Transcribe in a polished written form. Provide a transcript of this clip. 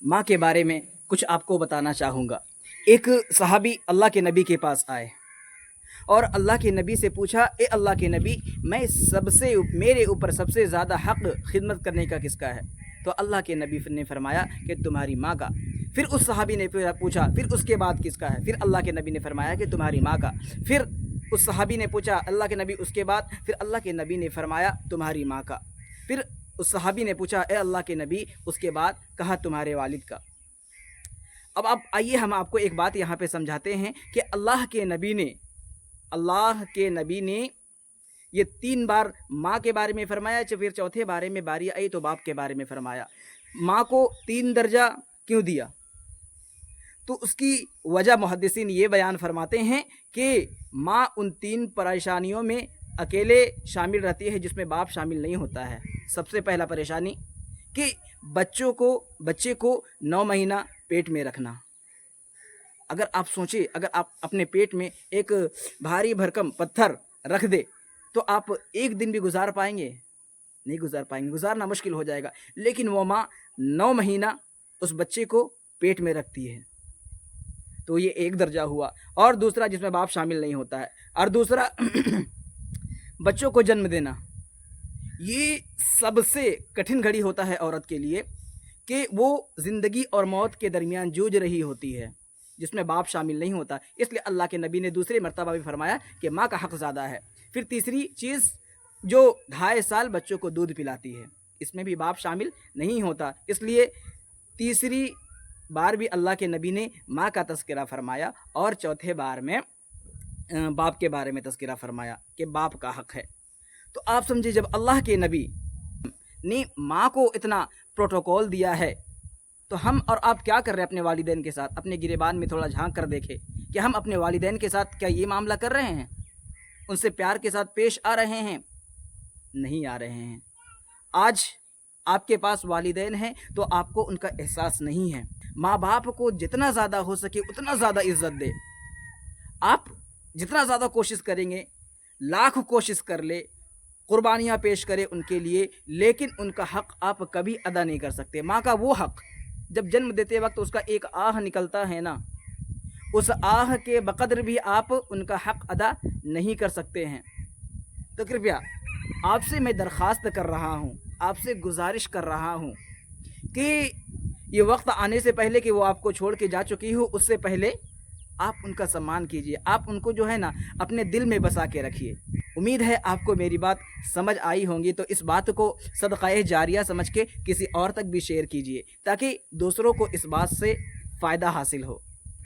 ماں کے بارے میں کچھ آپ کو بتانا چاہوں گا۔ ایک صحابی اللہ کے نبی کے پاس آئے اور اللہ کے نبی سے پوچھا، اے اللہ کے نبی، میرے اوپر سب سے زیادہ حق خدمت کرنے کا کس کا ہے؟ تو اللہ کے نبی نے فرمایا کہ تمہاری ماں کا۔ پھر اس صحابی نے پوچھا، پھر اس کے بعد کس کا ہے؟ پھر اللہ کے نبی نے فرمایا کہ تمہاری ماں کا۔ پھر اس صحابی نے پوچھا اللہ کے نبی اس کے بعد، پھر اللہ کے نبی نے فرمایا تمہاری ماں کا۔ پھر اس صحابی نے پوچھا اے اللہ کے نبی اس کے بعد، کہا تمہارے والد کا۔ اب آئیے ہم آپ کو ایک بات یہاں پہ سمجھاتے ہیں کہ اللہ کے نبی نے یہ 3 بار ماں کے بارے میں فرمایا، پھر چوتھے بارے میں باری آئی تو باپ کے بارے میں فرمایا۔ ماں کو 3 درجہ کیوں دیا؟ تو اس کی وجہ محدثین یہ بیان فرماتے ہیں کہ ماں ان 3 پریشانیوں میں اکیلے شامل رہتی ہے جس میں باپ شامل نہیں ہوتا ہے۔ سب سے پہلا پریشانی کہ بچے کو 9 مہینہ پیٹ میں رکھنا۔ اگر آپ سوچیں، اگر آپ اپنے پیٹ میں ایک بھاری بھرکم پتھر رکھ دے تو آپ ایک دن بھی گزار پائیں گے؟ نہیں گزار پائیں گے، گزارنا مشکل ہو جائے گا۔ لیکن وہ ماں 9 مہینہ اس بچے کو پیٹ میں رکھتی ہے، تو یہ ایک درجہ ہوا۔ اور دوسرا جس میں باپ شامل نہیں ہوتا ہے، اور دوسرا بچوں کو جنم دینا۔ یہ سب سے کٹھن گھڑی ہوتا ہے عورت کے لیے کہ وہ زندگی اور موت کے درمیان جوجھ رہی ہوتی ہے جس میں باپ شامل نہیں ہوتا۔ اس لیے اللہ کے نبی نے دوسری مرتبہ بھی فرمایا کہ ماں کا حق زیادہ ہے۔ پھر تیسری چیز جو 2.5 سال بچوں کو دودھ پلاتی ہے، اس میں بھی باپ شامل نہیں ہوتا۔ اس لیے تیسری بار بھی اللہ کے نبی نے ماں کا تذکرہ فرمایا اور چوتھے بار میں باپ کے بارے میں تذکرہ فرمایا کہ باپ کا حق ہے۔ تو آپ سمجھے جب اللہ کے نبی نے ماں کو اتنا پروٹوکول دیا ہے تو ہم اور آپ کیا کر رہے ہیں اپنے والدین کے ساتھ؟ اپنے گریبان میں تھوڑا جھانک کر دیکھیں کہ ہم اپنے والدین کے ساتھ کیا یہ معاملہ کر رہے ہیں؟ ان سے پیار کے ساتھ پیش آ رہے ہیں؟ نہیں آ رہے ہیں۔ آج آپ کے پاس والدین ہیں تو آپ کو ان کا احساس نہیں ہے۔ ماں باپ کو جتنا زیادہ ہو سکے اتنا زیادہ عزت دے۔ آپ جتنا زیادہ کوشش کریں گے، لاکھ کوشش کر لے، قربانیاں پیش کرے ان کے لیے، لیکن ان کا حق آپ کبھی ادا نہیں کر سکتے۔ ماں کا وہ حق جب جنم دیتے وقت اس کا ایک آہ نکلتا ہے نا، اس آہ کے بقدر بھی آپ ان کا حق ادا نہیں کر سکتے ہیں۔ تو کرپیا آپ سے میں درخواست کر رہا ہوں، آپ سے گزارش کر رہا ہوں کہ یہ وقت آنے سے پہلے کہ وہ آپ کو چھوڑ کے جا چکی ہو، اس سے پہلے آپ ان کا سمان کیجئے، آپ ان کو جو ہے نا اپنے دل میں بسا کے رکھیے۔ امید ہے آپ کو میری بات سمجھ آئی ہوں گی، تو اس بات کو صدقہ جاریہ سمجھ کے کسی اور تک بھی شیئر کیجئے تاکہ دوسروں کو اس بات سے فائدہ حاصل ہو۔